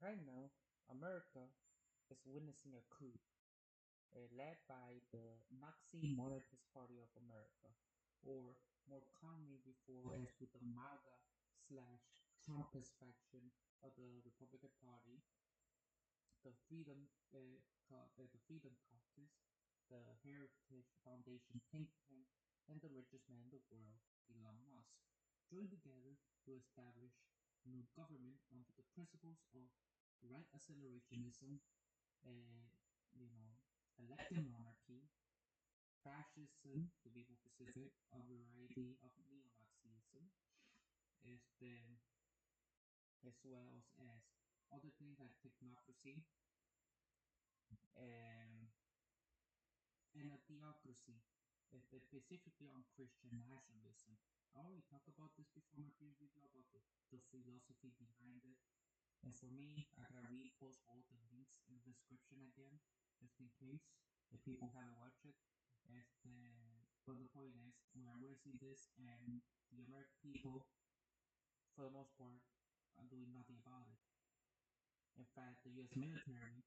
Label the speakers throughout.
Speaker 1: Right now, America is witnessing a coup led by the Nazi Monarchist Party of America, or more commonly referred as with the MAGA slash Trumpist faction of the Republican Party, the Freedom Caucus, the Heritage Foundation think tank, and the richest man in the world, Elon Musk, joined together to establish a new government under the principles of right accelerationism, uh, you know, elected monarchy, fascism, to be more specific, a variety of neo-Nazism, as the as well as other things like technocracy and a theocracy, specifically on Christian nationalism. I already talked about this before in my previous video about the philosophy behind it. And for me, I gotta repost all the links in the description again, just in case if people haven't watched it. But the point is, we are see this, and the American people, for the most part, are doing nothing about it. In fact, the U.S. military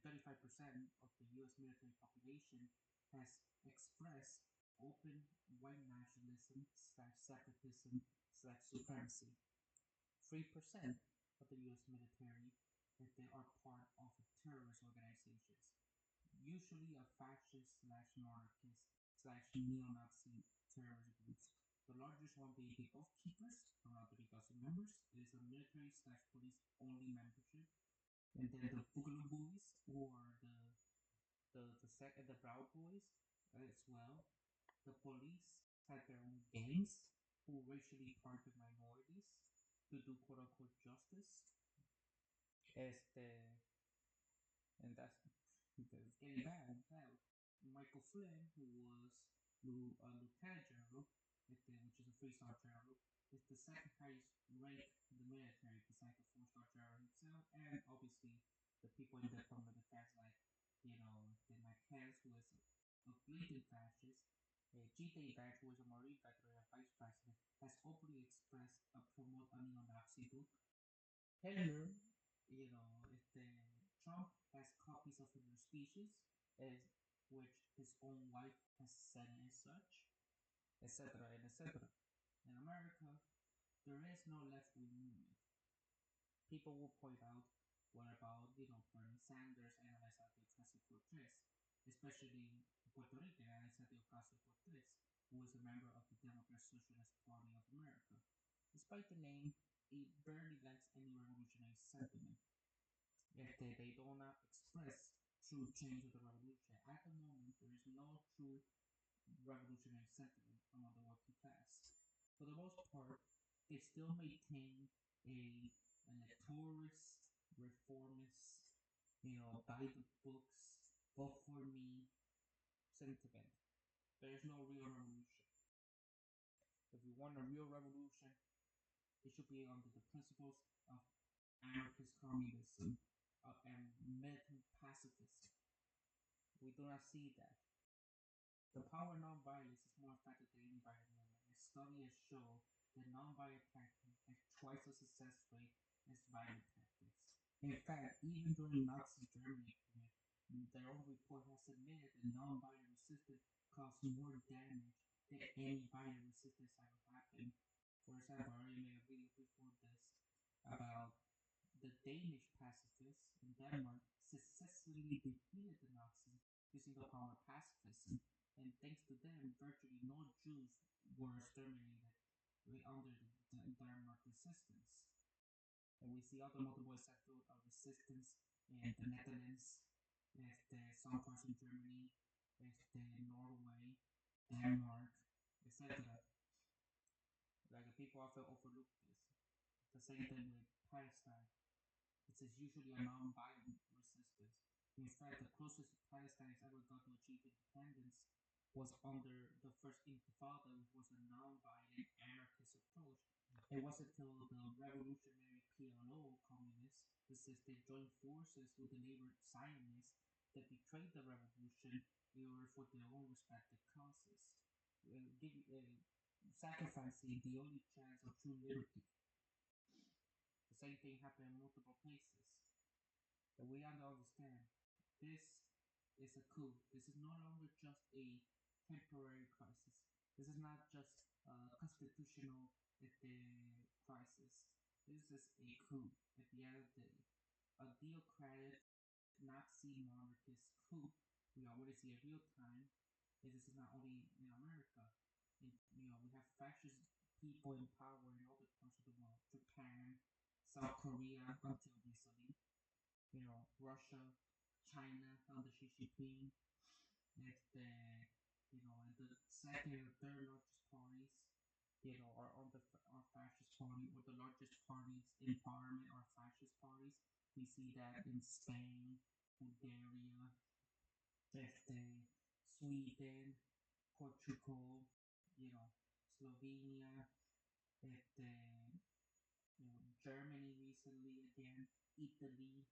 Speaker 1: 35% of the US military population has expressed open white nationalism slash separatism slash supremacy. 3% of the US military that they are part of terrorist organizations, usually a fascist slash monarchist slash neo-Nazi terrorist groups. The largest one being the Oath Keepers, around 3,000 members. It is a military slash police only membership, and then the Boogaloo Boys, or the Proud Boys as well. The police had their own gangs who racially target minorities to do quote unquote justice. Este, and that's getting bad. Hell, Michael Flynn, who was Lieutenant General, which is a three-star general, is the second highest rank in the military besides the four-star general himself, and obviously the people in the Department of Defense, like the Mike Pence, who is a blatant fascist, G.T. Vance, who is a Marine veteran and vice president, has openly expressed a promote a neo-Nazi book. Hitler, Trump has copies of Hitler's speeches, as which his own wife has said as such, etc. and etc. In America, there is no left-wing movement. People will point out, what about Bernie Sanders and Alexandria Ocasio-Cortez, especially Puerto Rican Alexandria Ocasio-Cortez, who is a member of the Democratic Socialist Party of America. Despite the name, it barely lacks any revolutionary sentiment. Yet they do not express true change of the revolution. At the moment, there is no true revolutionary sentiment among the working class. For the most part, they still maintain an electoralist, reformist, buy the books, vote for me sentiment. There is no real revolution. If you want a real revolution, it should be under the principles of anarchist communism and militant pacifism. We do not see that. The power of nonviolence is more effective than any violent movement. A study has shown that nonviolent tactics have twice the success rate as violent tactics. In fact, even during Nazi Germany, their own report has admitted that nonviolent resistance caused more damage than any violent resistance ever happened. For example, I already made a video before this about the Danish pacifists in Denmark successfully defeated the Nazis using the power of pacifism, and thanks to them, virtually no Jews were exterminated under the Denmark resistance. And we see other multiple examples of resistance in the Netherlands, some parts in Germany, Norway, Denmark, etc. Like people often overlook this. The same thing with Palestine. It is usually a non-violent resistance. In fact, the closest Palestine has ever got to achieve independence was under the first Intifada, which was a non-violent anarchist approach. It wasn't until the revolutionary PLO communists resisted joined forces with the labor Zionists that betrayed the revolution in order for their own respective causes, sacrificing the only chance of true liberty. The same same thing happened in multiple places. And we have to understand this is a coup. This is no longer just a temporary crisis. This is not just a constitutional crisis. This is a coup at the end of the day. A theocratic Nazi monarchist coup. We already see in real time. This is not only in America. We have fascist people in power in other parts of the world. Japan, South Korea until recently. Russia, China under Xi Jinping. And the second and third largest parties, are on are fascist party, or the largest parties in parliament are fascist parties. We see that in Spain, Bulgaria, Sweden, Portugal, Slovenia, este, Germany recently again, Italy,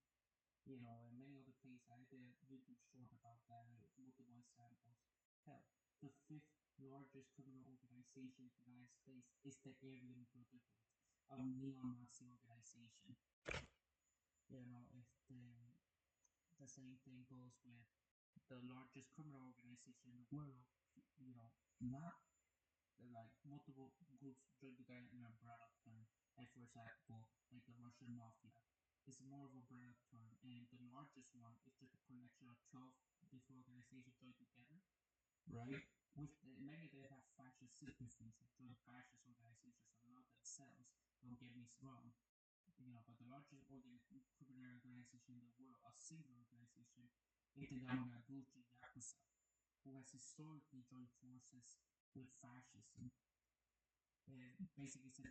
Speaker 1: and many other places. I did a YouTube short about that, multiple examples. Hell, the fifth largest criminal organization in the United States is the Aryan Brotherhood, a neo-Nazi organization. If the same thing goes with the largest criminal organization in the world, not like multiple groups join together in a broad term. Like for example, like the Russian mafia. It's more of a broad term, and the largest one is just a collection of 12 different organizations joined together, right? Many of them have fascist sympathies and join fascist organizations and not themselves. Don't get me wrong, but the largest criminal organization in the world, a single organization, is the Yamaguchi Yakuza, who has historically joined forces with fascism, basically since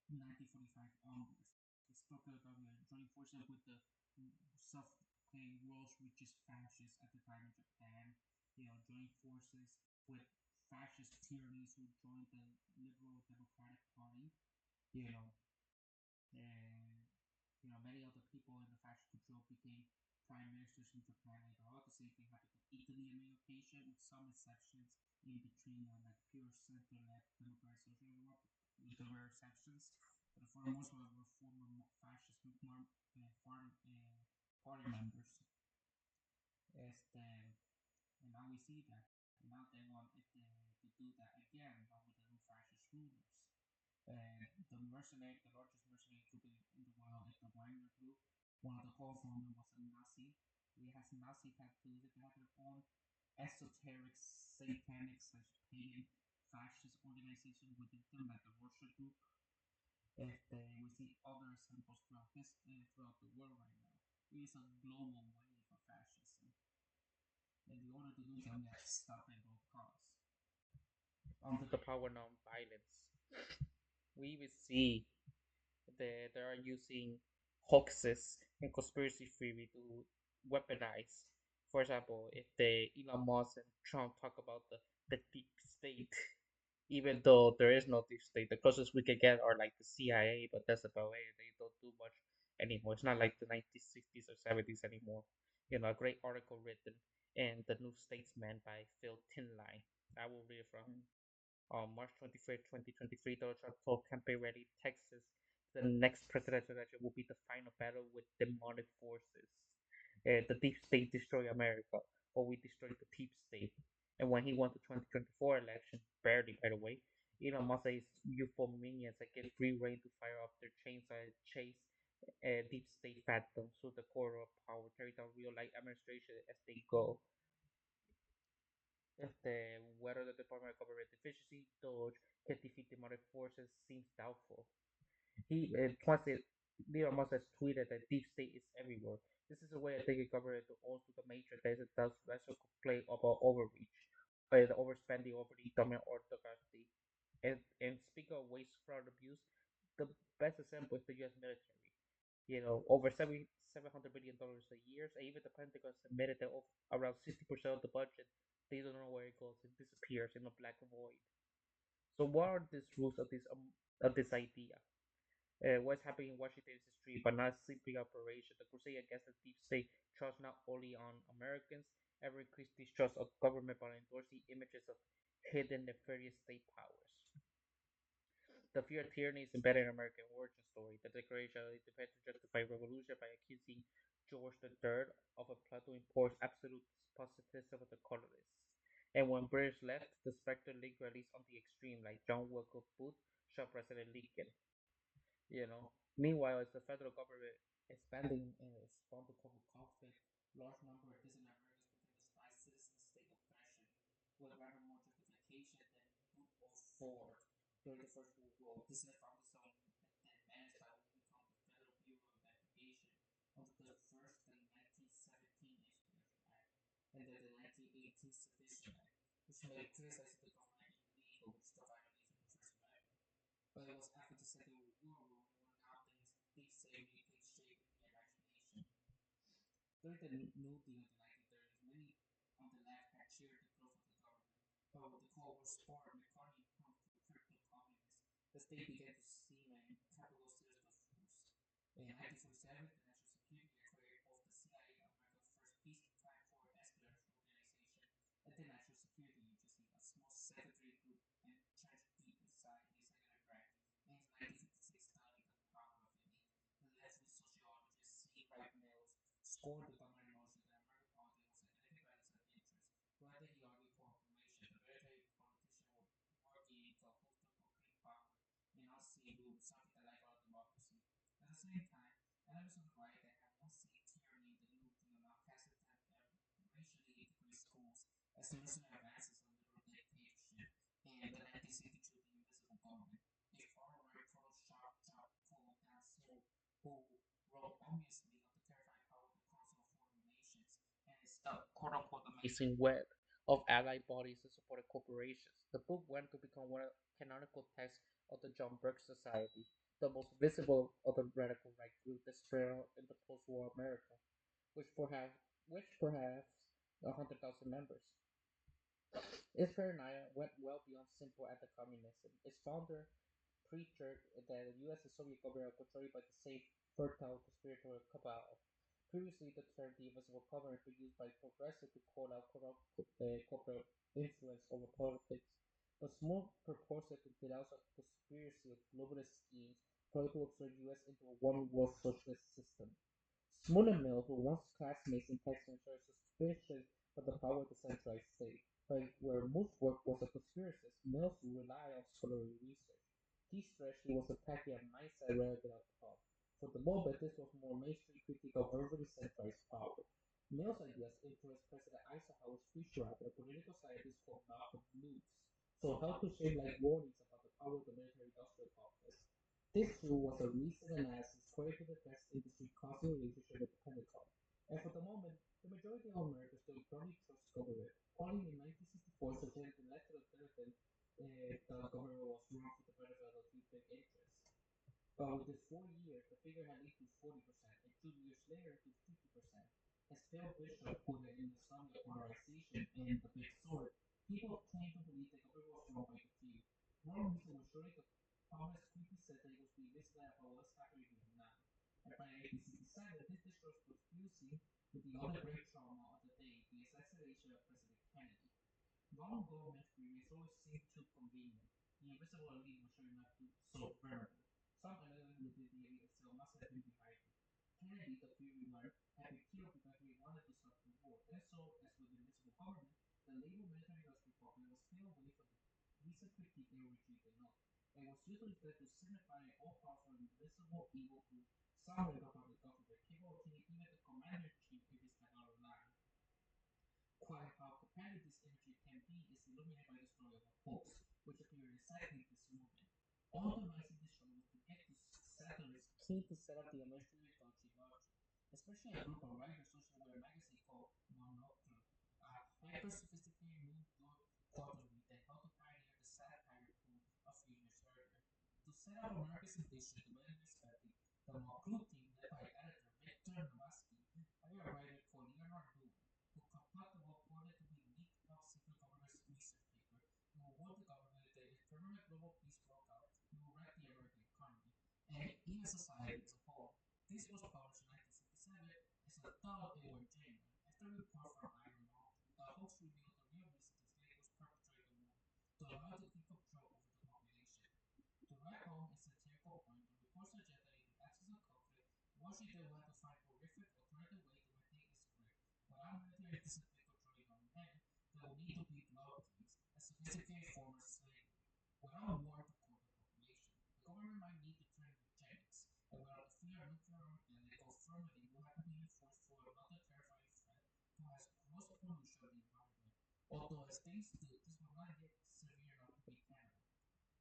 Speaker 1: 1945 onwards. It's talking about joining forces with the self-proclaimed world's richest fascists at the time in Japan. Joining forces with fascist tyrannies who joined the Liberal Democratic Party. You know, and many other people in the fascist control became prime ministers in Japan later on. The same thing happened with Italy on many occasions, with some exceptions in between, like pure center-left democratic social with the rare exceptions. But for the most part, were former fascist party members. And now we see that. And now they want to do that again, but with the new fascist rulers. The largest mercenary group in the world is the Wagner Group. One of the co-founders was a Nazi. He has Nazi tattoos. They have their own esoteric, satanic, slash pagan fascist organization within them, like the Russia Group. We see other examples throughout the world right now. It is a global wave of fascism. And in order to do that, we have to stop at all costs. Under the power non-violence, we even see that they are using hoaxes and conspiracy theory to weaponize. For example, if the Elon Musk and Trump talk about the deep state, even though there is no deep state, the closest we can get are like the CIA, but that's about it. They don't do much anymore. It's not like the 1960s or 70s anymore. A great article written in the New Statesman by Phil Tinline. I will read it from him. On March 25th, 2023, Donald Trump told campaign rally Texas the next presidential election will be the final battle with demonic forces. The deep state destroy America, or we destroy the deep state. And when he won the 2024 election, barely by the way, Elon Musk says UFO minions that get free reign to fire off their chainsaw and chase deep state phantoms through the corridor of power, carry down real life administration as they go. Whether the Department of Government Efficiency, DOGE, can defeat demonic forces seems doubtful. Twice Elon Musk has tweeted that deep state is everywhere. This is a way of taking government to also the major that it does lesser complain about overreach, the overspending over the dominant orthodoxy. And speaking of waste, fraud, abuse, the best example is the U.S. military. Over $700 billion a year, and even the Pentagon submitted that around 60% of the budget, they don't know where it goes. It disappears in a black void. So what are these rules of this idea? What's happening in Washington is history, but not simply operation. The crusade against the deep state trusts not only on Americans, ever increased distrust of government by endorsing images of hidden nefarious state powers.
Speaker 2: The fear of tyranny is embedded in American origin story. The Declaration of Independence justified revolution by accusing George III of a plot to impose absolute despotism of the colonists. And when British left, the specter lingered at least on the extreme, like John Wilkes Booth shot President Lincoln. Meanwhile, as the federal government expanding
Speaker 1: In response to public conflict, large number of dissident Americans became despised citizen state oppression, with rather more justification than brute force during the First World War. Dissident found itself then managed by what would become the Federal Bureau of Investigation under the first the 1917 Insurrection Act and then the 1918 Sedition Act, which made criticizing the government illegal, which is the violation of the First Amendment. But it was after the Second World War when now things seemingly take shape in the imagination. During the New Deal in the 1930s, many on the left had cheered the growth of the government. But with the Cold War sport and the economy proved to cripple communists, the state began to cement capitalist force. In 1947, the National Security acquired both the CIA, America's first peacetime foreign espionage organization, and the National Security Agency, a small secretary group entrenched deep inside the executive branch. In 1956, Stalin got power of it. The leftist sociologist C. Wright Mills scorned the dominant notion that American politics was a kinetic balance of interests. Rather, he argued for formation. The military politicians were working to boost their concrete power and not see rule, something that like our democracy. At the same time, elements of the right that had once seen tyranny in the New Deal now casted them racially integrated schools as mercenary advances on liberal dictatorship and the 1962 The Invisible Government. A far-right Photoshop quote Ansel, who wrote ominously of the terrifying power of the Council of Foreign Relations and its quote-unquote
Speaker 2: amazing web of allied bodies and supported corporations. The book went to become one of the canonical texts of the John Birch Society, the most visible of the radical right group that spread out in the post-war America, which perhaps 100,000 members. Its paranoia went well beyond simple anti-communism. Its founder preacher that the U.S. and Soviet government are portrayed by the same fertile conspiratorial cabal. Previously, the term the invisible government was used by progressives to call out corporate influence over politics, but Small purported to denounce a conspiracy of globalist schemes trying to absorb the U.S. into a one-world socialist system. Smoot and Mill, who were once classmates in Texas, are suspicious of the power of the centralized state, but where Moore's work was a conspiracist, Mills relied on scholarly research. These threats he was attacking a mindset rather than a thought. For the moment, this was more mainstream critique of overly centralized power. Mill's ideas influenced President Eisenhower's speechwriter, a political scientist called Malcolm Lutz, so helped to shape like warnings about the power of the military-industrial complex. This too was a recent analysis according to the defense industry causal relationship with the Pentagon. And for the moment, the majority of Americans still firmly trust government. Only in 1964 suggested elected authority the government was wrong for the benefit of a few big interests. But within 4 years, the figure had increased 40%, and 2 years later to 50%. As Phil Bishop put it in the study of polarization and the big sword, people claim to believe the government was wrong by the few. One reason was surely the Thomas quickly said that he was being misled about what's happening in Vietnam. And by 1967, this distrust was fusing with the other great trauma of the day, the assassination of President Kennedy. Long ago, mystery has always seemed too convenient. The invisible elite was showing up so vulnerable. Some element within the elite itself must have been behind it. Kennedy, the fury learned, had been killed because he wanted to stop the war. And so, as with the invisible government, the label military industrial complex was still away from the recent critique they originally denoted. It was usually said to signify an all-powerful invisible evil group somewhere above the government, capable of killing even the commander-in-chief if it's not out of line. Quite how competitive this imagery can be is illuminated by the story of a hoax, which appeared exactly this movement. Organizing the show was to get the settlers keen to set up the administrative Dolce, especially a group of writers associated with a magazine called Monocle, a hyper-sophisticated New York quarterly that helped to pioneer the satire Coup a few years earlier. To set up America's ambition to better expecting, the Monocle team, led by editor Victor Nowaski, hired a writer called Leonard Lewin, who concocted what purported to be leaked top-secret government research paper. He will warn the government that if permanent global peace broke out, he will wreck the American economy and even society as a whole. This was published in 1967 as a thought it were genuine. After a report from Iron Mountain, the hoax revealed the real reason the state was perpetrating the war, to allow it to keep control over the population. The right
Speaker 1: Washington will have to find horrific alternative way to maintain its grip. Without military discipline controlling young men, there will need to be blockades and sophisticated forms of slavery. Without war to control the population, the government might need to turn eugenics, and without the fear of nuclear armageddon, conformity will have to be enforced for another terrifying threat to has gross pollution of the environment. Although as things stood, this was not yet severe enough to be Canada.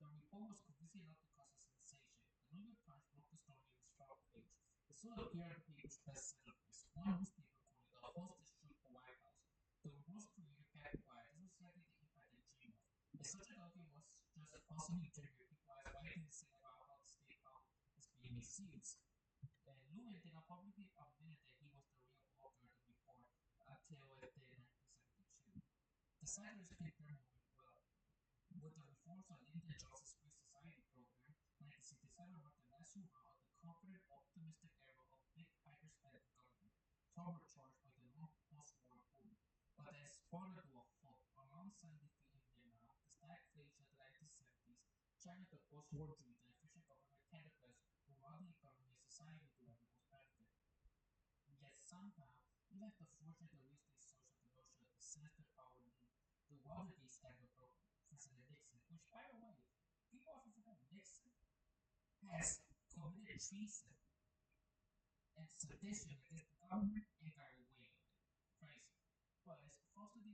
Speaker 1: The report was convincing enough to cause a sensation. The New York Times broke the story on its front page. It soon appeared on the paper's bestseller list. One newspaper called it the hostess shook the White House. The report's creator kept quiet. This was exactly the impact they dreamed of. If such a document was just possibly triggered, people asked why didn't say about how the state power is being misused. Lewin did not publicly admit that he was the real author of the report until within 1972. The settlers picked their moment well. With the reforms of Lyndon Johnson's Free Society program, 1967 marked the last hurrah of the confident, optimistic era of big hyper-spending government, turbocharged by the long post-war boom. But that spun into a halt. Alongside defeat in Vietnam, the stagflation of the 1970s, China the post-war dreams and efficient government candidates who run the economy and society to everyone's benefit. Yet somehow, even after fortunate the real estate source of the notion of the sinister power elite, the Watergate scandal broke President Nixon, which, by the way, people often forget Nixon has committed treason and sedition against the government and got away with it. Crazy. But as opposed to the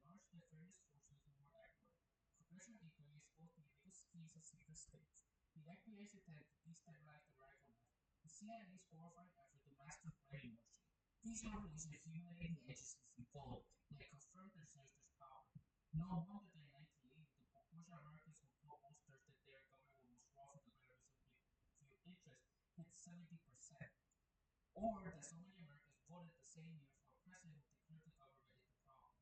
Speaker 1: large nefarious forces who were at work, congressional inquiry exposed the illegal schemes of secret states. The FBI's attempt to destabilize the radical left, the CIA's horrifying effort to master brainwashing. These revelations humiliated the agencies involved, yet confirmed their sinister power. No wonder that in 1980, the proportion of Americans who told pollsters that their government was wrong for the betterment of few interests hit 70%. Or that so many Americans voted the same year for a president who declared the government is the problem.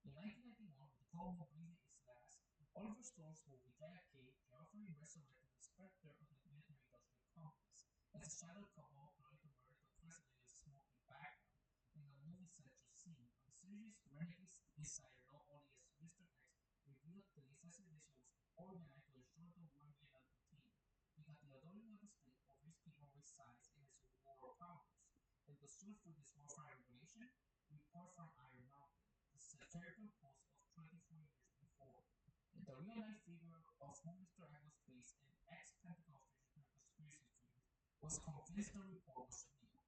Speaker 1: In 1991, when the Cold War breathed its last, Oliver Stone's movie JFK triumphantly resurrected the specter of the military-industrial complex. As the shadow cabal plotted to murder the president in a smoky background, in the movie's central scene, a mysterious renegade insider known only as Mr. X revealed that the assassination was organized to ensure the war in Vietnam continued, because the authority of the state over its people resides in its rural powers. And the source for this warfare revelation? Report from Iron Mountain, the satirical post of 24 years before. The real-life figure of whom Mr. X was based, an ex-Pentagon official turned conspiracy theorist, was convinced the report was real.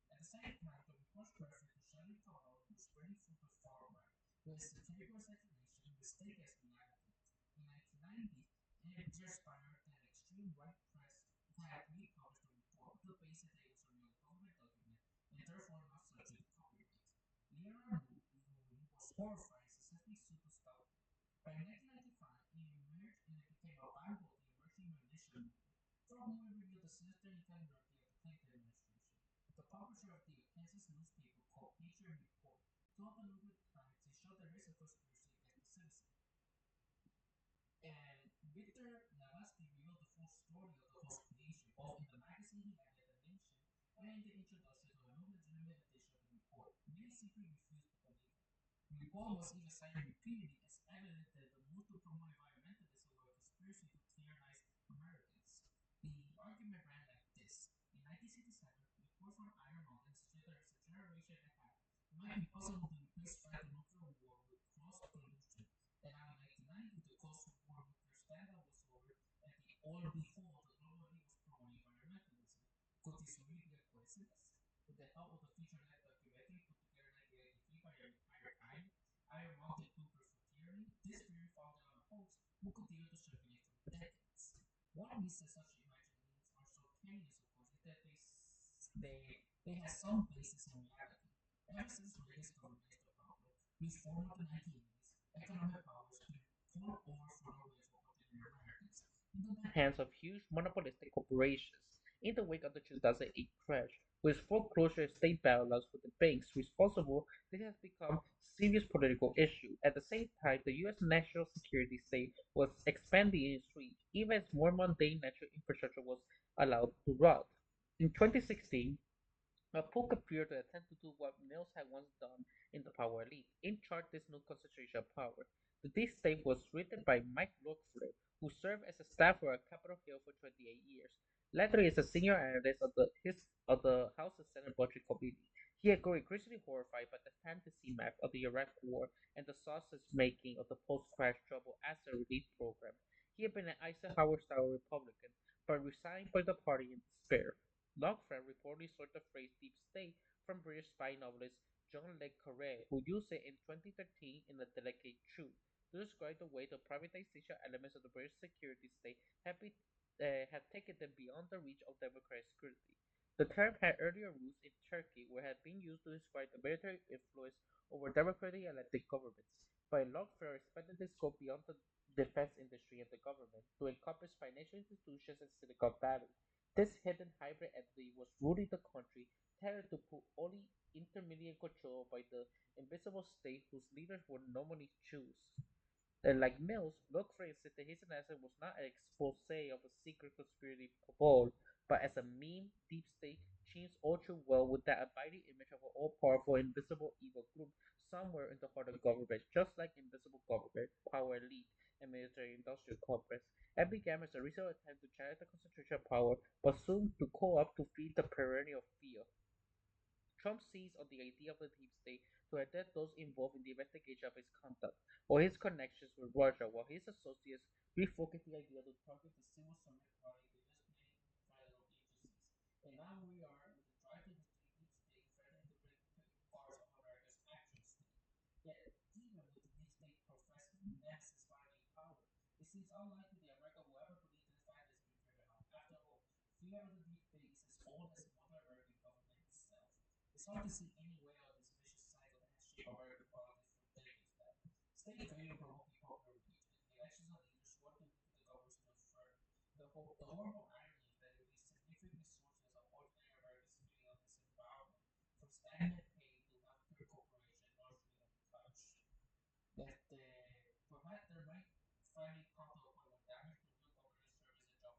Speaker 1: At the same time, the report's reference to Shelley Cavall was spreading through the far right, with satirical exaggeration mistaken as reality. In 1990, it transpired that an extreme right press had republished the report on the basis that it was a real government document and therefore not subject to copyright. Leonard Louis was horrified and successfully sued to stop it. By 1995, it emerged and it became a Bible of the emerging militia movement, from whom it revealed the sinister infidelity of the Clinton administration. The publisher of the Kansas newspaper called Patriot Report told the New York Times to show there is a conspiracy against the citizen. And Victor Navasky revealed the full story of the whole creation, both in the magazine he edited, The Nation, and in the introduction to a new legitimate edition of the report. Many simply refused to believe it. The report was even cited repeatedly as evidence that the move to promote environmentalism was a conspiracy to tyrannize Americans. The argument ran like this. In 1967, reports from Iron Mountain suggested there is a generation and a half. It might be possible to replace fight the nuclear war with cross pollution. And now in 1990, the Cold War nuclear standoff was over, and the all behold, the global elite was promoting environmentalism. Could this really be a coincidence? With the help of the feature-length documentary put together in 1993 by Iron Iron Mountain 2 Proof Theory, this theory founded on a hoax will continue to circulate for decades. One reason such imaginings are so tenuous, of course, is that they have some basis in reality. Ever since Reagan's government is the problem, reform of the 1980s, economic powers been poured over for no reason for ordinary Americans into the hands of huge monopolistic corporations. In the wake of the 2008 crash, with foreclosure and state bailouts for the banks responsible, this has become a serious political issue. At the same time, the U.S. national security state was expanding its reach, even as more mundane natural infrastructure was allowed to rot. In 2016, a coup appeared to attempt to do what Mills had once done in the power elite, in charge this new concentration of power. The deep state was written by Mike Rockford, who served as a staffer at Capitol Hill for 28 years.
Speaker 2: Later, he is a senior analyst of the House's Senate Budget Committee. He had grown increasingly horrified by the fantasy map of the Iraq War and the sausage making of the post-crash trouble asset relief program. He had been an Eisenhower-style Republican, but resigned by the party in despair. Longfriend reportedly stole the phrase "deep state" from British spy novelist John Le Carre, who used it in 2013 in "A Delicate Truth" to describe the way the privatization elements of the British security state had taken them beyond the reach of democratic scrutiny. The term had earlier roots in Turkey, where it had been used to describe the military influence over democratically elected governments, but Longford expanded the scope beyond the defense industry and the government to encompass financial institutions and Silicon Valley. This hidden hybrid entity was ruling the country, tailored to put only intermediate control by the invisible state whose leaders would normally choose. Like Mills, Wilkford insisted his analysis was not an expose of a secret conspiracy cabal, but as a mean, deep state teams all too well with that abiding image of an all-powerful, invisible evil group somewhere in the heart of government, just like invisible government, power elite, and military-industrial complex. It began as a recent attempt to challenge the concentration of power, but soon to co-opt to feed the perennial fear. Trump seized on the idea of the deep state to attack those involved in the investigation of his conduct or his connections with Russia, while his associates refocused the idea to target the civil service body and just many federal agencies. And now we are with the drive to destroy deep state threatening to break parts of America's actual state. Yet, even with the deep state professed nemesis finally in power, it seems unlikely that America will ever believe this fantasy be driven out. After all, fear of the deep state is as old as modern American government itself. It's hard to see any way out of this vicious cycle that has shaped American politics for decades now. State failure provoking popular rage, and the elections of leaders sworn to weaken the government stood firm. The horrible irony is that it really significantly sources of ordinary Americans' feeling of disempowerment, from stagnant pay to healthcare corporation largely untouched. Perhaps there might finally come to a point when damage to real government service and job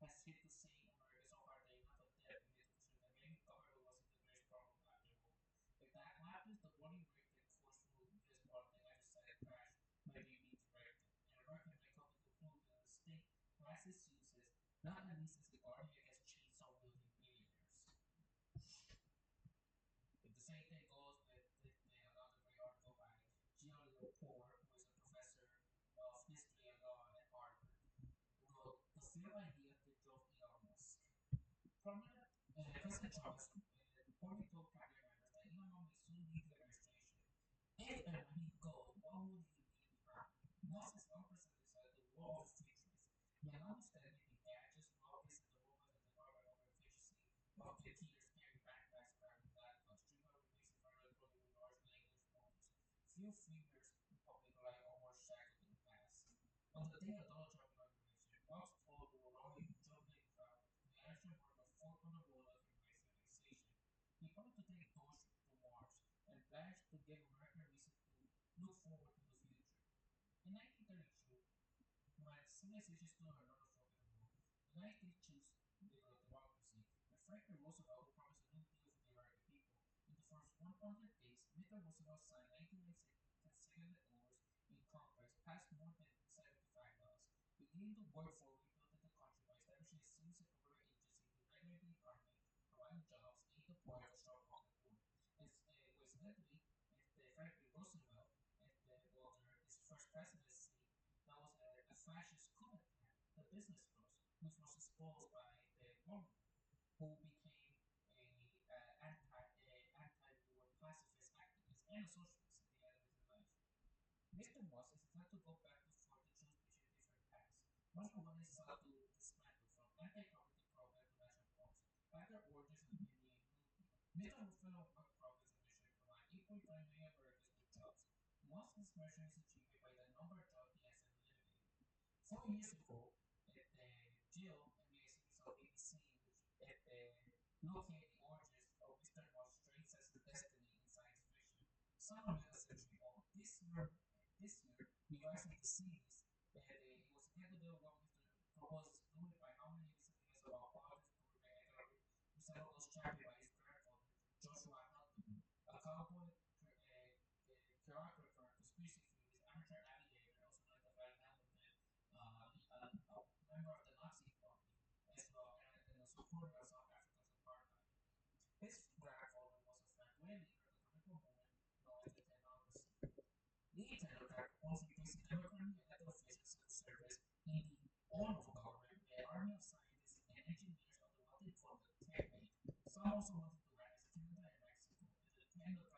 Speaker 2: has hit the same America so hard that enough of debt begin to consider that maybe government wasn't the greatest problem after all. If that happens, the warning wave that course through U.S. politics after Senate crash might be redirected, and America might come to conclude that the state has its uses, not at least as a guardian against chainsaw wielding billionaires. If the same thing goes with another great article by Gio Lepore, who is a professor of history and law at Harvard, wrote The Failed Idea That Drove Elon Musk. Prominent President Trump has reportedly told cabinet members that Elon Musk may soon leave the administration. If and when he goes, what will he leave behind? Musk has long presented the role of a futurist. He announced that maybe gadgets, rockets, and the robots at the Department of Efficiency, rocketeers carry backpacks carrying laptops, streamlined replacing for electronic with large language models. Few figures in public life are more shackled in the past. On the day of Donald Trump's inauguration, Musk told the roaring, jubilant crowd the urgent work of 400 robots in civilization. He promised to take Doge to Mars and pledged to give America a reason to look forward to the future. In 1932, when civilization stood on another fork in the road, the United States chose liberal democracy, and Franklin Roosevelt promised a new deal for the American people. In the first 100 days, Mr. Roosevelt signed 1996 consecutive orders in Congress, passed more than 75 laws, beginning the work for rebuilding the country by establishing a series of government agencies to regulate the economy, providing jobs, aid the poor, and construct public good. And coincidentally, Franklin Roosevelt, under his first presidency, that was a fascist coup attempt, the business class, which was exposed by Mormon, who became anti-war pacifist activist and a socialist at the end of his life. Mr. Moss is attempting to go back and forth to choose between different paths. Much of what is sought to dismantle, from anti-corruption programs to national parks, have their origins in the Green New Deal. Mr. Rockefeller work programs and mission provide 8.5 million Americans with jobs. Musk's measure is achieved by the number of jobs he has eliminated. 4 years ago, Jill and the series on ABC, which located the origins of Mr. Musk's strange sense of destiny in science fiction. Some of it a century old. This year, revising the series, it was again to do what Mr. proposes to do it by how many disagreements about politics, government, economic resemble those championed by his grandfather, Joshua Hunter, a cowboy choreographer, conspiracy theorist, amateur aviator, also known as Van Hamilton, a member of the Nazi Party, as well, and
Speaker 1: also wanted to add as Canada and Mexico and the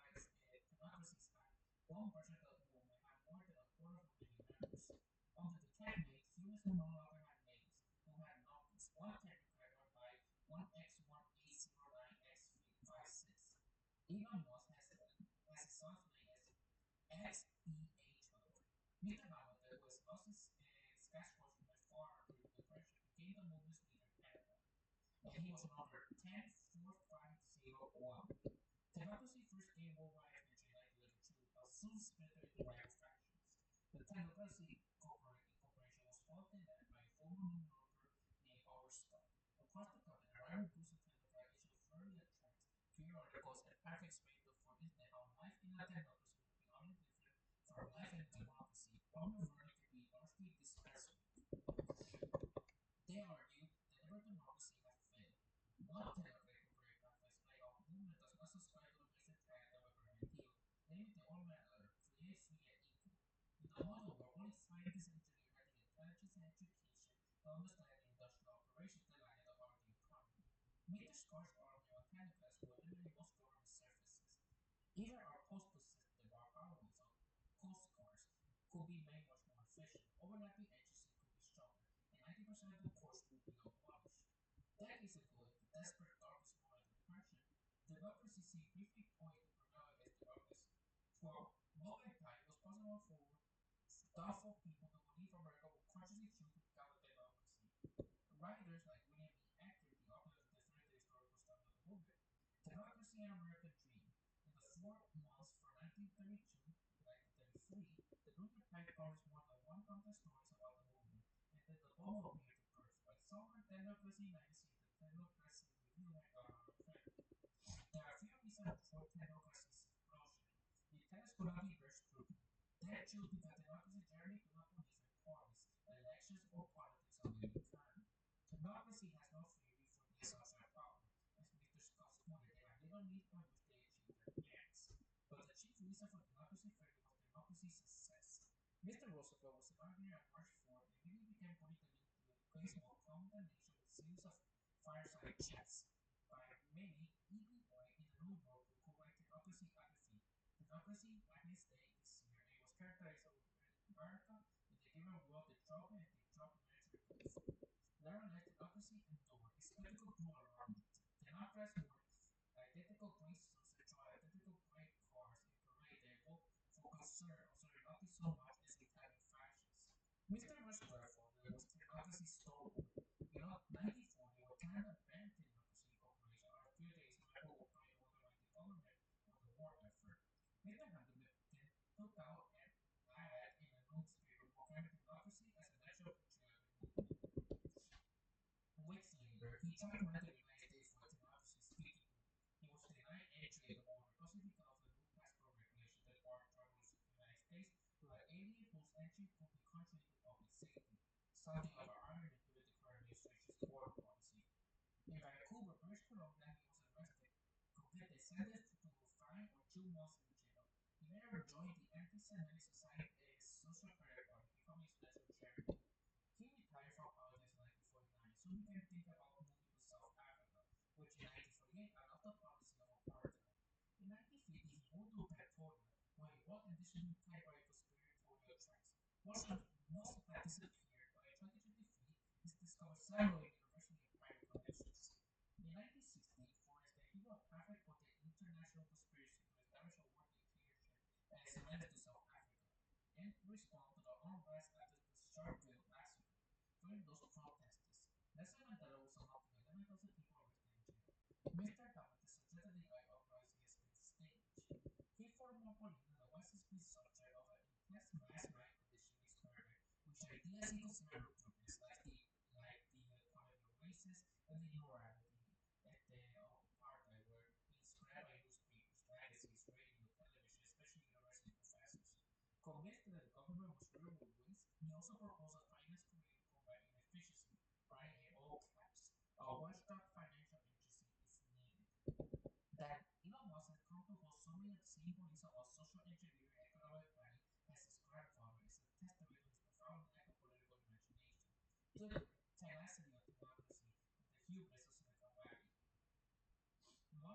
Speaker 1: Tenocracies Act, one version of the movement had more than a quarter of a million members. Under the cabinet, humans who no longer had names, who had numbers. One technocrat went by 1X18096. Elon Musk has his son's name as XEA12. Mr. Hamilton, who has lost his cash fortune by far during the Depression, became the movement's leader in Canada, and he was number 104501. Democracy first gained worldwide attention in 1982, but soon splintered into rival factions. The Democracy Corporation was founded and led by a former New Yorker named Howard Scott. Across the continent, rival groups of Democrats issued flurry of tracts, periodicals, and pamphlets made for instance how life in a democracy would be utterly different from life in a democracy. Public verdict could be largely dispensed with. They argued that every democracy had failed. One Democratic corporate pamphlets laid out movement does not subscribe to the major democratic ideal, namely the all man create free and equal. In a model where only scientists and engineers had the intelligence and education to understand the industrial operations that lie at the heart of the economy. Meters cars are mechanical as will eliminate most government services. Even our postal system, our highways, our postcards could be made much more efficient. Overlapping agencies could be stronger, and 90% of the courts would be abolished. Decades ago, in the desperate darkest moment of the Depression, democracy seemed briefly poised to prevail against democracy. For long time, it was possible for thoughtful people to believe America would consciously choose to become a democracy. Writers like William E. Acton, the author of defended the historical style of the movement, Democracy and American Dream. In the 4 months from 1932 to 1933, the New York Times published more than 100 stories about the movement, and then the bubble appeared to burst. By summer, Democracy magazine, the Democracy Review had gone on effect. There are a few reasons for democracy's explosion. The tenets could not be very scrutiny. That too because democracy generally do not believe in parties, elections, or politics of any kind. Democracy has no theory for the assumption of power. As Mr. Scott quoted, they have little means by which they achieve their ends. But the chief reason for democracy failure was democracy's success. Mr. Roosevelt was inaugurated on March 4th and immediately began politically to replace what calmed the nation with a series of fireside chats by many, even White in the New Yorker who write democracy at defeat. Democracy at its day this year, and it was characterized of America in the given world the drop and the drop military move. Nevertheless, democracy endured. Its political grew alarming. Democrats wore identical gray suits and drove identical gray cars and parade their vote for concern, observing nothing so much as Italian fashions. Mr. Grandfather was democracy's stalwart. In 1940, when Canada banned democracy corporation on a few days, Michael O'Brien organized the government for the war effort. Mr. Hamilton then took out an ad in a newspaper proclaiming democracy as a national patriotic movement. Weeks later, he tried to enter the United States for a democracy speaking group. He was denied entry at the border possibly because of the new passport regulation that barred travelers to the United States to an alien whose entry could be contrary to public safety, something of an argument during the current administration's border policy. In Vancouver, British Columbia, he was arrested, convicted, sentenced to 5 or 2 months in jail. He later joined the Anti-Semitic Society Social Credit Party, becoming its national chairman. He retired from politics in 1949, so he began thinking about moving to South Africa, which in 1948 adopted the policy of apartheid. In 1950, he moved to Pretoria, where he wrote and distributed typewriter conspiratorial tracts. Most of that disappeared, but in 2023, he discovered several university and private collections. In 1960, for instance, he wrote a pamphlet for the International Conspiracy to establish a world dictatorship and surrender to South Africa, in response to the unrest after the Sharpeville massacre. During those protests, Nelson Mandela was among the 11,000 people arrested in jail. Mr. Hamilton suggested the idea of uprising has been staged. He furthermore believed that the West has been subject of an intense mass mind conditioning experiment, which ideas he considered repugnant, like the equality of races and the immorality at the apartheid were being spread by newspapers, magazines, radio, television, especially university professors. Convinced that the government was riddled with waste, he also proposed a finance committee to combat inefficiency, writing in all caps, "A watchdog financial agency is needed." That Elon Musk has come to hold so many of the same beliefs about social engineering and economic planning as his grandfather is a testament to his profound lack of political imagination, to the tenacity of democracy, and the hubris of Silicon Valley.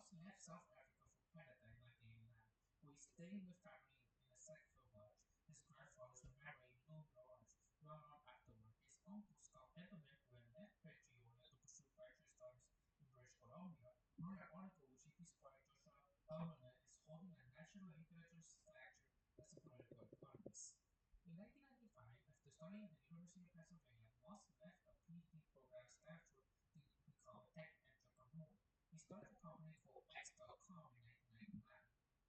Speaker 1: Moss left South Africa for Canada in 1989, where he stayed with family in a Sackville Lodge. His grandfathers were married Blue Lodge. Not long afterward, his uncle Scott Edelman, who had left Petrolia to pursue graduate studies in British Columbia, wrote an article which he described Joshua Edelman as holding a national intellectual stature as a political economist. In 1995, after studying at the University of Pennsylvania, Moss left a PhD program at Stanford to become a tech entrepreneur. He started a company called X.com in 1999.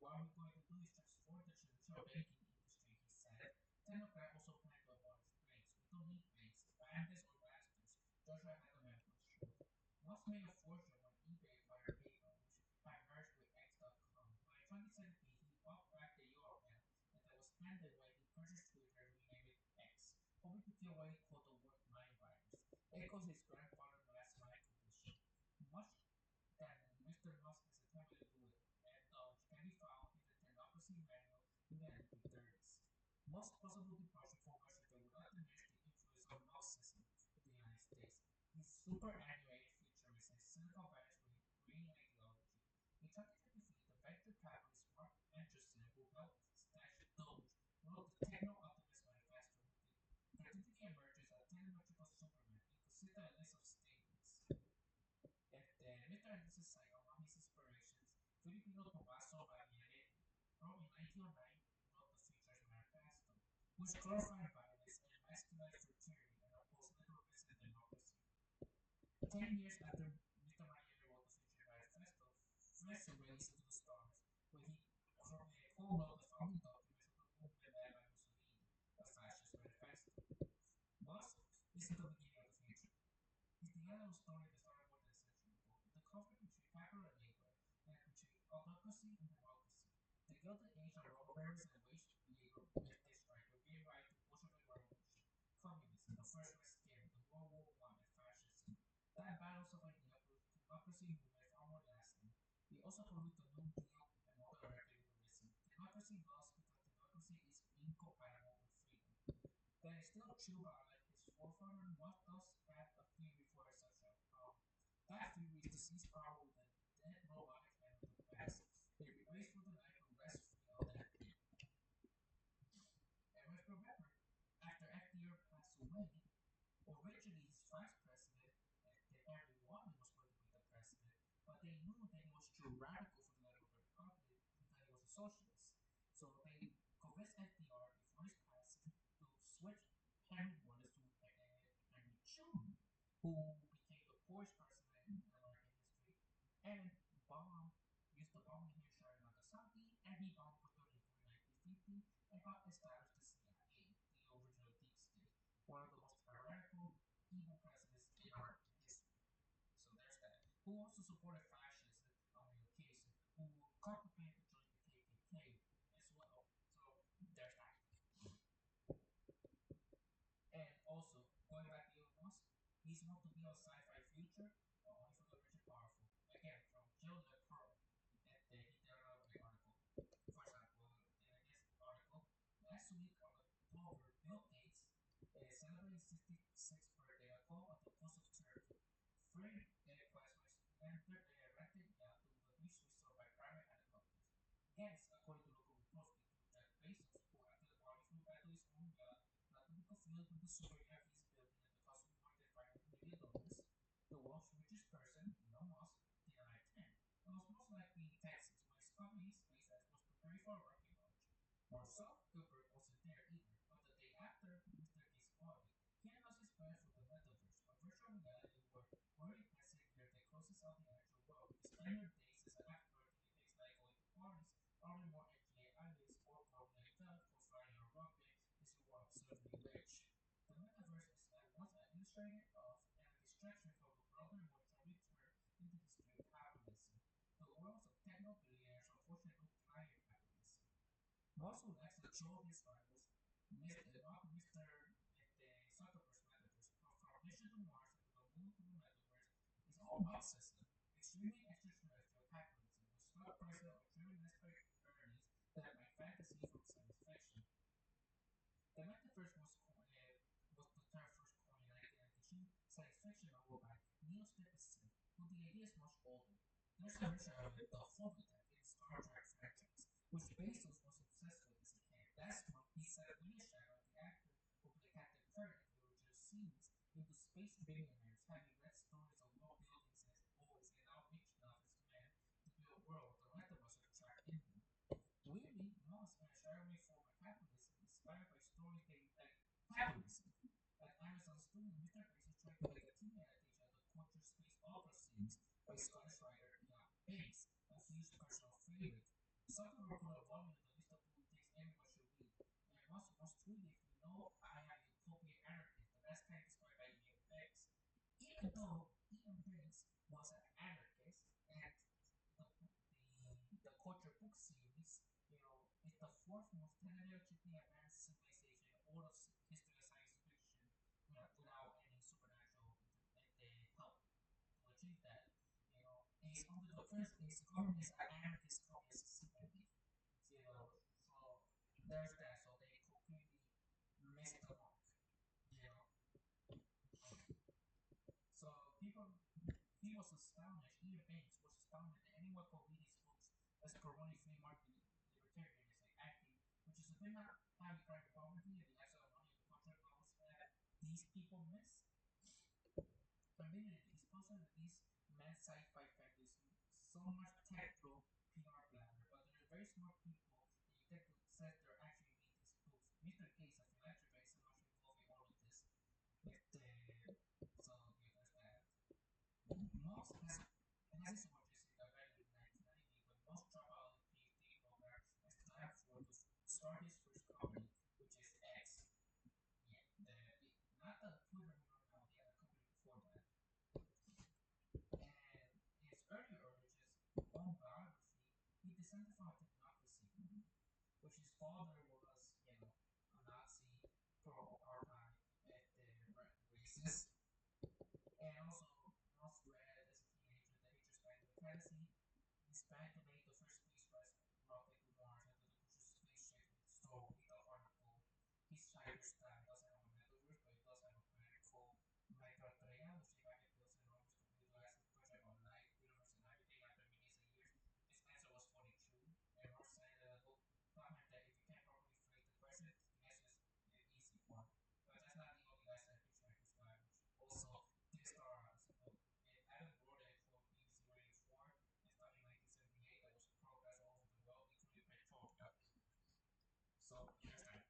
Speaker 1: What we're going to do is transform the traditional banking industry, he said. Technocrat also planned to abolish banks. We don't need banks, bandits or bastards. Joshua Edelman was sure. Moss made a fortune when eBay acquired PayPal, which had merged with X.com. By 2017, he bought back the URL, and that was handed when he purchased Twitter and renamed it X, hoping to kill what he called the work mind virus. Echoes his grandfather's last Michael vision. Much that Mr. Musk has attempted to do with Dodge can be found in the Technocracy Manual in the 1930s. Musk's possible departure from Washington would not diminish the influence of Marxism in the United States. His superannuated futurist and cynical vanished with a green ideology. In 2023, the venture capitalist Mark Anderson, who helped stash Doge, wrote the Techno-Optimist Manifesto, which strategically emerges as a technological Superman and consists of a list of statements. Este, Mr. Anderson cite among his inspirations Filipino Tomaso Maglianetti, who in 1909 wrote the Futures Manifesto, which glorified violence and masculine fraternity and opposed liberalism and democracy. 10 years after Mr. Maglianetti wrote the Futures Manifesto, Flex released Into the Stars, where he co-wrote the founding documents of the movement led by Mussolini, the Fascist Manifesto. Musk is at the beginning of the future. It's the yellow story that started more than a century ago. The conflict between capital and labor, and between autocracy and democracy. The Gilded Age of robber barons and wage labor strike gave rise to Bolshevik Revolution, communism, the First Red Scare, the World War I, and fascism. That battle suffered the democracy movement far more lasting. It also produced the New Deal and modern American liberalism. Democracy lost because democracy is incompatible with freedom. That is still true, but like his forefather, Musk does have a theory for such a problem. That theory is to seize power with the dead robotic hand of the past. They erase for the night but rest free all that. And let's remember, after FDR passed away, originally his vice president, Henry Warren, was going to be the president, but they knew that he was too radical for the level of the Republic because he was a socialist. So they convinced FDR before his passing to switch Henry Wallace to Henry Truman, who became the poorest president in American history, and bombed, used to bomb Hiroshima and Nagasaki, and he bombed Puerto Rico in 1950 and helped establish the CIA, the original deep state, one of the most tyrannical, evil presidents in American history. So there's that. Who also supported fascists on the occasion, who contemplated to join the KKK as well. So there's that. And also, going back to Elon Musk, he's want to build a sci-fi future, only for the rich and powerful. Again, from Jill LePearl, that he did another great article. For example, in this article, last week on October, Bill Gates celebrated his 66th birthday at home at the coast of Turkey. Free classmates rented yacht to the beach resort by private helicopters. Guests, according to local reports, include Jeff Bezos, who after the party flew back to his own yacht, not to be confused with the super yacht he's building at the cost of more than $500 million. The world's richest person, Elon Musk, did not attend, and was most likely in Texas, where his company SpaceX was preparing for a rocket launch. Mark Zuckerberg wasn't there either, but the day after Mr. Gates' party, he announced his plan for the metaverse, a virtual reality where wearing headsets near the closest of the actual world. You can spend your days as an actor doing things like going to parties, ordering more engineered islands, or calling a duck for flying a rocket as you are absurdly rich. The metaverse is at once an illustrator of and a distraction from the broader and more troubling turn in the history of capitalism. The worlds of techno billionaires unfortunately look tired of capitalism. Musk would actually show his rivals, Mr. Zuckerberg's metaverse, from mission to Mars and to the moon to the metaverse, is all nonsense. Extremely extraterrestrial capitalism, with stock prices of driven earnings that by fantasy from science fiction. The metaverse was the term first coined in 1992 science fiction novel by Neil Stephenson, but the idea is much older. There's a version of it, the holodeck, in Star Trek franchise, which Bezos was obsessed with as a kid. Last month, he set Ian Shatner, the actor who played Captain Kirk in the original series, into space billionaires, having read stories of low buildings as boys and now rich enough as men to build a world the rest of us are trapped in. Weirdly, Moss and a shadowy form of capitalism inspired by stories dating like capitalism. At Amazon's doing, Mr. Bezos tried to make a teen adaptation of the culture space opera series by Scottish writer Ian Banks, a huge personal favorite. Zuckerberg put a volume in the list of cool things everyone should read. And Moss once tweeted, if you know I am a utopian anarchist, the best kind described by Ian Banks. Even though Ian Banks was an anarchist and the culture book series, is the fourth most technologically advanced civilization in all of history of science fiction, without any supernatural help to achieve that. Is under the first is the government is an anarchist communist society. So there's that. So they completely missed the mark. You know, so people he was astonished. Ian Banks was astounded that anyone could read his books as promoting free market libertarianism acting, which is a bit not how you crack poverty and the excess of money in the cultural goals that these people miss. Conveniently, it's possible that these mad sci-fi families so much tech through PR bladder, but there are very smart people that you get to said they're actually reading these books. Mr. Gates, a philanthropist, is much involved in all of this. So yeah, there's that. Moss has his origins in the early 1990s when Moss dropped out of the PhD program at Stanford to start his first company, which is X. Yeah, not the Twitter we know now, the other company before that. And in his early origins, own biography, he descended from a technocracy, which his father was, a Nazi, pro-apartheid, racist, and also Moss read as a teenager the Hitchhiker's Guide to the Galaxy, inspired to make the first space rocket to Mars and to the crucial spaceship. So with the article, Hitchhiker's Guide doesn't have a metaverse, but it does have a planet called Megatrea, which divided builds an enormous computer glasses project on life, universe, and everything after millions of years. His answer was 42, and Mark said in the book, comment that if you can't properly phrase the question, the answer is an easy one. But that's not the only lesson Hitchhiker's Guide, which also did star as a book. And Adam wrote it for BBC Radio 4 and started in 1978 that was broadcast all over the world, including Petrolia. So there's that.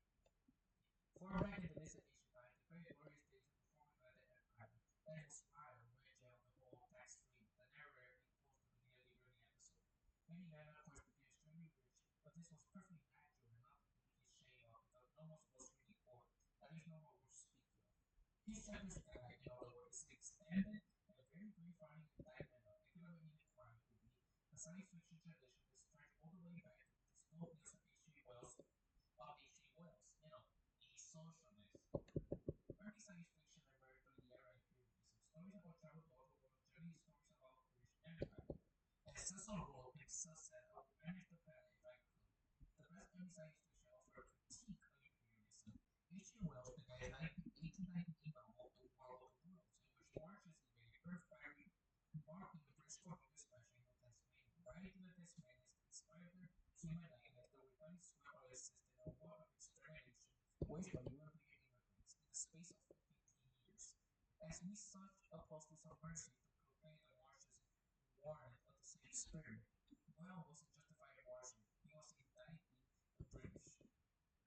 Speaker 1: For back in the days of Asian Guide, the very glorious days of the former United Empire, that was wild, red jail, the whole tax free. The narrator equals the beginning of the episode. Many men, of course, became extremely rich, but this was perfectly natural and not completely shade off because no one was really poor, at least no one worth speaking of. Hitchhiker's Guide, in other words, is an extended and a very terrifying indictment of economic inequality, a science fiction tradition that stretched all the way back to the dystopias of H.G. Wells, the socialist. Early science fiction emerged during the era of imperialism. Stories about travel to other worlds, journey stories about British Empire. As Cecil wrote himself said, I would banish the planet if I could. The best early science fiction offered a critique of imperialism. H.G. Wells began a 1898 novel, The War of the Worlds, in which Martians invaded Earth by embarking on British Columbia smashing into Tasmania. Right into the Tasmanians inspired their human land after returning swept by a system of war of extermination waged by European immigrants in the space of 15 years. As we such opposed to some mercy to proclaim the Martians warrant of the same spirit. Well wasn't justifying Martian, he was indicting the British.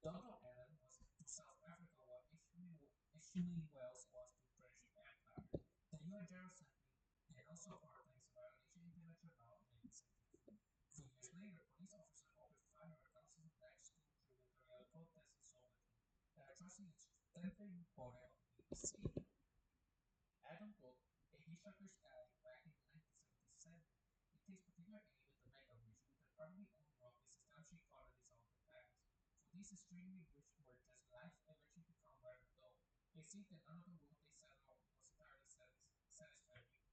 Speaker 1: Douglas Allen was to South Africa what H.G. Wells was to British Empire. The UN General Assembly then also apartheid's violation of international law in 1973. 2 years later, police officers opened fire on thousands of black school children during a protest in Soweto. The atrocity is extensively reported on the BBC. Adam wrote A Hitchhiker's Guide back in 1977. It takes particular aim with the mega-rich, with their privately owned rockets establishing colonies on the past. For these extremely rich merchants, life eventually become rather dull. They see that none of the wealth they set out was entirely satisfactory.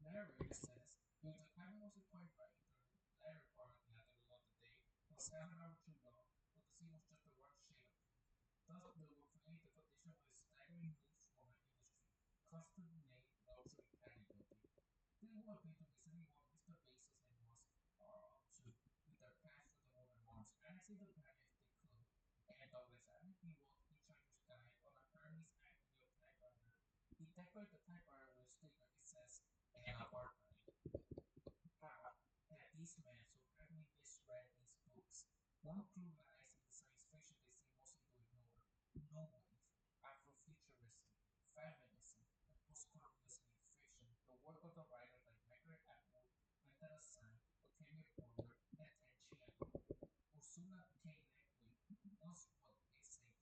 Speaker 1: Narrator says, if the timing wasn't quite right, the latter part of the afternoon of the day was half an hour too long, but the scene was just the right shade of blue. Thus, they will create the condition with a staggering move from an industry, custom-made luxury patio building. This would have been to basically what Mr. Bezos to the planet they could, and always having people each other's guide on a Hermes ideal typewriter. He decorated the typewriter with a sticker it says, "and apartheid." How had these men so heavily misread these books? One clue lies in the science fiction they seem mostly to ignore. New wave, Afrofuturism, feminism, and post-colonialism fiction, the work of the writers like Margaret Atwood, Glenda San, Octavia Butler, and Ted Chiang. Ursula K. Le once wrote essay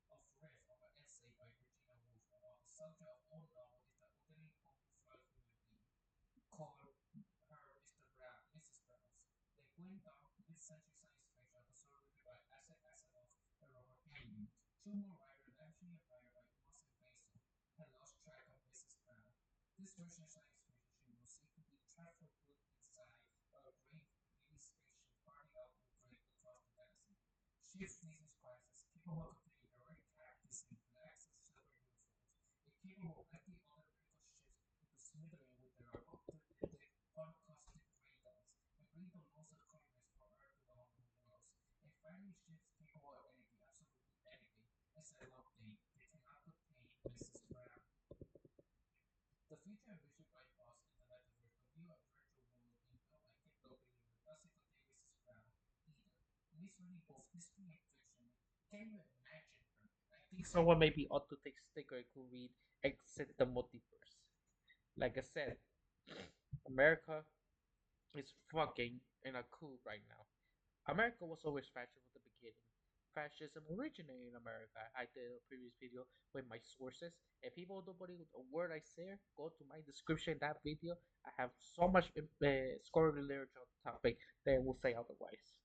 Speaker 1: of riff of an essay by Virginia Woolf about the subject of all novel is the utterly humble flawed human being, called her Mr. Brown, Mrs. Browns. They went down mid-century science fiction consolidated by Isaac Asimov and Robert Heinlein. Two more writers, eventually admired by Moss and Basil, had lost track of Mrs. Brown. This version of science fiction she will seek to be trapped for good inside a great living spaceship farting out with break across the galaxy. Ships these describes as capable of containing heroic captains in blacks and silver uniforms, and capable of letting other vehicle ships into smithereens with their apocalyptic uncaustic ray guns, and bring the loss of colonists from Earth to the unknown worlds. And finally, ships capable of anything, absolutely anything, except one thing: they cannot contain Mrs. Brown. The future envisioned by us in the metaverse will be a virtual world being built by technology that doesn't contain Mrs. Brown either. It is really both history and fiction. Can you imagine her? I think so.
Speaker 2: Someone maybe ought to take sticker and could read Exit the Multiverse. Like I said, America is fucking in a coup right now. America was always fascist from the beginning. Fascism originated in America. I did a previous video with my sources. If people don't believe a word I say, go to my description in that video. I have so much scholarly literature on the topic that will say otherwise.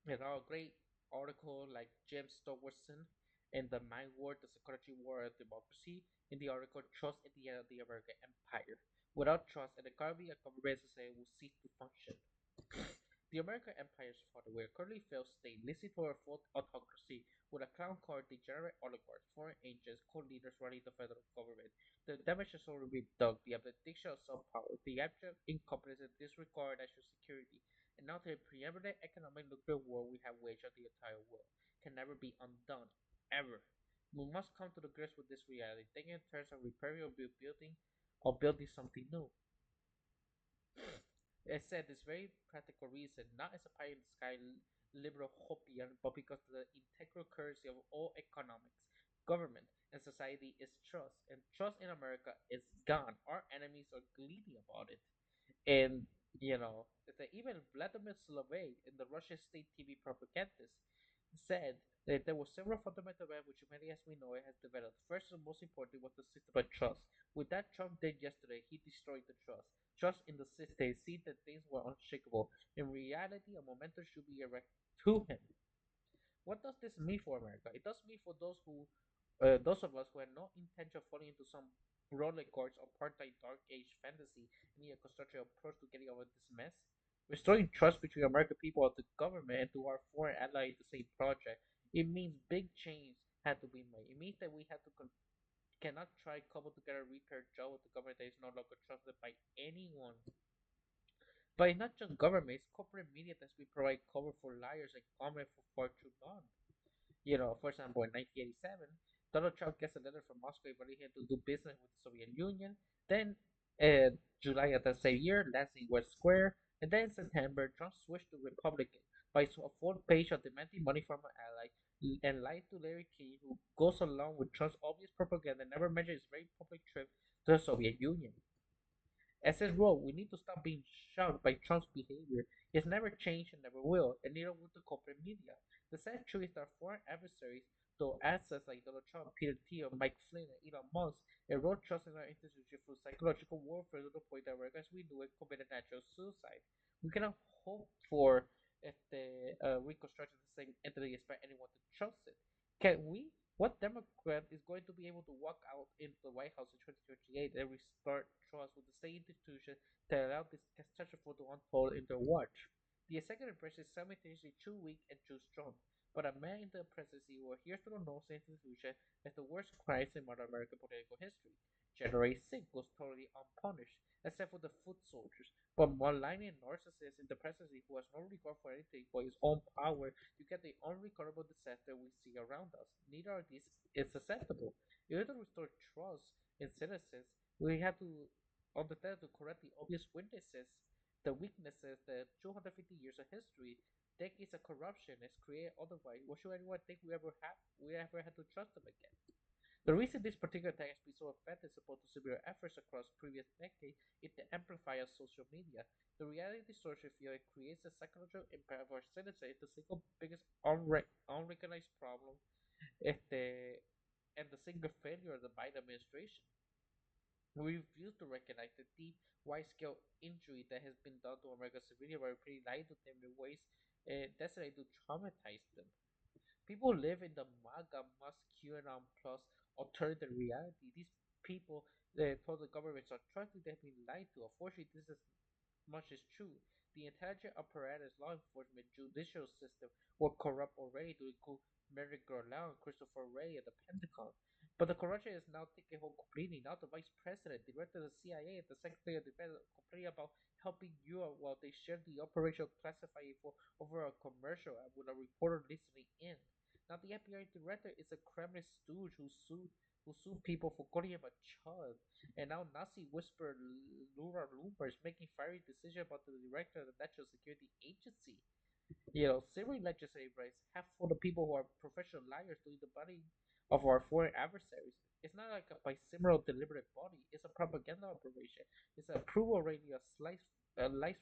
Speaker 2: There's a great article like James Stewartson in the Mind War, the Psychology War of Democracy, in the article Trust in the End of the American Empire. Without trust, an economy and government society will cease to function. The American Empire's father were a currently failed state, listed for a full autocracy, with a crown card, degenerate oligarchs, foreign agents, co-leaders running the federal government. The damage has already been done. The abdication of some power, the abject incompetence and disregard national security, and now the preeminent economic nuclear war we have waged on the entire world can never be undone, ever. We must come to the grips with this reality, thinking in terms of repairing or building something new. It said this very practical reason, not as a pie in the sky liberal hopian, but because the integral currency of all economics, government, and society is trust, and trust in America is gone. Our enemies are gleeful about it. And that even Vladimir Solovey in the Russian state TV propagandist said that there were several fundamental values which humanity as we know it has developed. First and most important was the system of trust. With that Trump did yesterday, he destroyed the trust. Trust in the system, see that things were unshakable. In reality, a momentum should be erected to him. What does this mean for America? It does mean for those of us who had no intention of falling into some broad courts apartheid dark age fantasy and need a constructive approach to getting over this mess. Restoring trust between American people and the government and to our foreign ally in the same project. It means big change had to be made. It means that we have to cannot try cobble together a repair job with the government that is no longer trusted by anyone. But it's not just government, it's corporate media that we provide cover for liars and comment for far too long. For example, in 1987, Donald Trump gets a letter from Moscow inviting him to do business with the Soviet Union. Then, July of the same year, Lansing West Square. And then in September, Trump switched to Republican by a full page of demanding money from an ally and lied to Larry King, who goes along with Trump's obvious propaganda and never mentioned his very public trip to the Soviet Union. As his role, we need to stop being shocked by Trump's behavior. It's never changed and never will, and neither will the corporate media. The sad truth is that foreign adversaries, though assets like Donald Trump, Peter Thiel, Mike Flynn, and Elon Musk, erode trust in our institution through psychological warfare to the point that America, as we knew it, committed natural suicide. We cannot hope for the reconstruction of the same entity expect anyone to trust it. Can we? What Democrat is going to be able to walk out into the White House in 2028 and restart trust with the state institution that allowed this catastrophe to unfold in their watch? The executive branch is simultaneously too weak and too strong, but a man in the presidency who adheres to the nose institution is the worst crimes in modern American political history. January 6th goes totally unpunished. except for the foot soldiers. But maligning narcissists in the presidency who has no regard for anything but his own power, you get the unrecoverable disaster we see around us. Neither of these is acceptable. In order to restore trust in citizens, we have to undertake to correct the obvious weaknesses, the weaknesses, the 250 years of history, decades of corruption is created otherwise. What should anyone think we ever had to trust them again? The reason this particular attack has been so effective is opposed to severe efforts across previous decades is the amplifier of social media. The reality distortion field creates a psychological impact of our citizens is the single biggest unrecognized problem is and the single failure of the Biden administration. We refuse to recognize the deep, wide-scale injury that has been done to American civilians by repeatedly lying to them in ways destined to traumatize them. People live in the MAGA Musk QAnon plus alternative reality. These people told the governments are trusting they've been lied to. Unfortunately, this is much is true. The intelligence apparatus, law enforcement, judicial system were corrupt already to include Merrick Garland and Christopher Wray at the Pentagon. But the corruption is now taking hold completely. Now the vice president, director of the CIA, and the secretary of defense are complaining about helping Europe while they share the operational classified info over a commercial with a reporter listening in. Now the FBI director is a Kremlin stooge who sued people for calling him a child. And now Nazi whisperer Laura Loomer is making fiery decisions about the director of the National Security Agency. Civil legislative rights have for the people who are professional liars doing the bidding of our foreign adversaries. It's not like a bicameral deliberate body. It's a propaganda operation. It's an approval rating of lies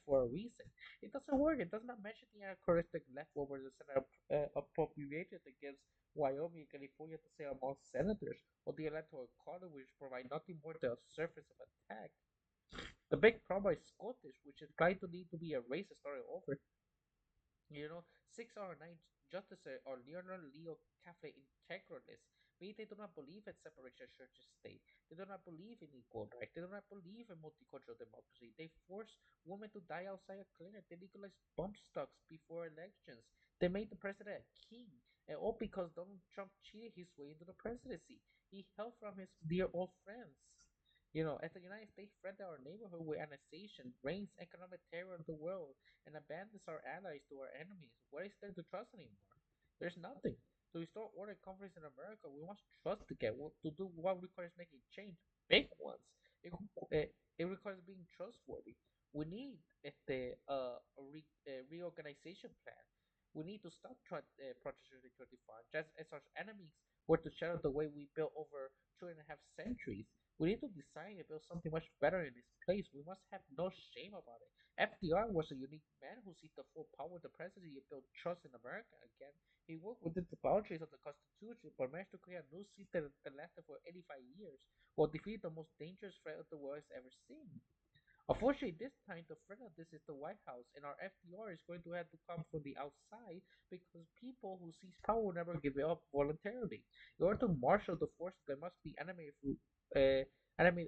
Speaker 2: for a reason. It doesn't work. It does not mention the anachronistic leftovers the Senate appropriated against Wyoming and California to say among senators, or the electoral college, which provide nothing more than a surface of attack. The big problem is Scottish, which is trying to need to be erased and started over. 6 or 9 justices are Leonard Leo Catholic integralists, meaning they do not believe in separation of church and state. They do not believe in equal rights. They do not believe in multicultural democracy. They force women to die outside a clinic. They legalize bump stocks before elections. They made the president a king, and all because Donald Trump cheated his way into the presidency. He helped from his dear old friends. As the United States threatened our neighborhood with annexation, reigns economic terror of the world, and abandons our allies to our enemies, what is there to trust anymore? There's nothing. To restore order and confidence in America, we must trust again. To do what requires making change, big ones. It requires being trustworthy. We need a reorganization plan. We need to stop Project 2025, just as our enemies were to shadow the way we built over 2.5 centuries. We need to design and build something much better in this place. We must have no shame about it. FDR was a unique man who seized the full power of the presidency and built trust in America again. He worked within the boundaries of the Constitution, but managed to create a new system that lasted for 85 years, while defeating the most dangerous threat the world has ever seen. Unfortunately, this time the threat of this is the White House, and our FDR is going to have to come from the outside because people who seize power will never give it up voluntarily. In order to marshal the forces, there must be animated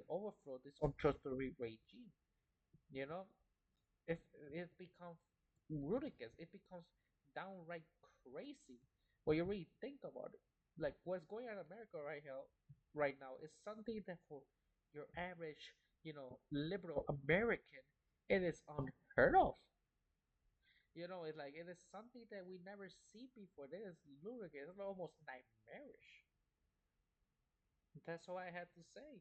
Speaker 2: overthrow this untrustworthy regime. You know, it becomes ridiculous. It becomes downright crazy when you really think about it. Like what's going on in America right now is something that for your average, liberal American, it is unheard of. It's like it is something that we never see before. It is ludicrous. It's almost nightmarish. That's all I had to say.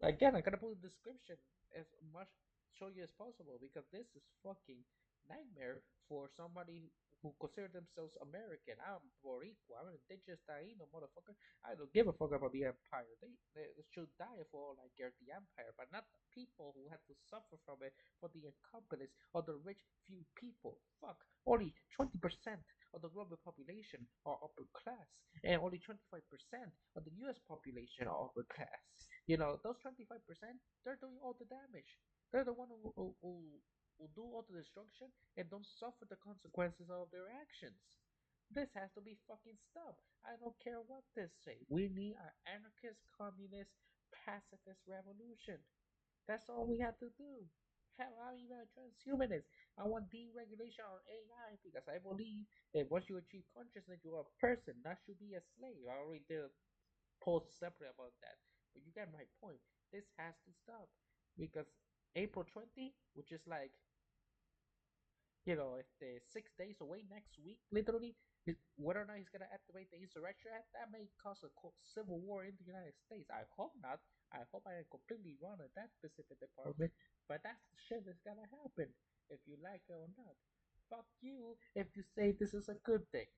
Speaker 2: Again, I gotta put a description as much show you as possible because this is fucking nightmare for somebody who consider themselves American. I'm Boricua. I'm an indigenous Taino motherfucker. I don't give a fuck about the empire. They should die for all I care the empire, but not the people who had to suffer from it for the incompetence of the rich few people. Fuck. Only 20% of the global population are upper class, and only 25% of the US population are upper class. Those 25%, they're doing all the damage. They're the one who do all the destruction and don't suffer the consequences of their actions. This has to be fucking stopped. I don't care what they say. We need an anarchist, communist, pacifist revolution. That's all we have to do. Hell, I'm even a transhumanist. I want deregulation on AI because I believe that once you achieve consciousness, you're a person, not should be a slave. I already did a post separate about that. But you get my point. This has to stop because April 20, which is like, if the 6 days away next week, literally, whether or not he's going to activate the Insurrection Act, that may cause a civil war in the United States. I hope not. I hope I am completely wrong at that specific department, but that's the shit that's going to happen, if you like it or not. Fuck you if you say this is a good thing.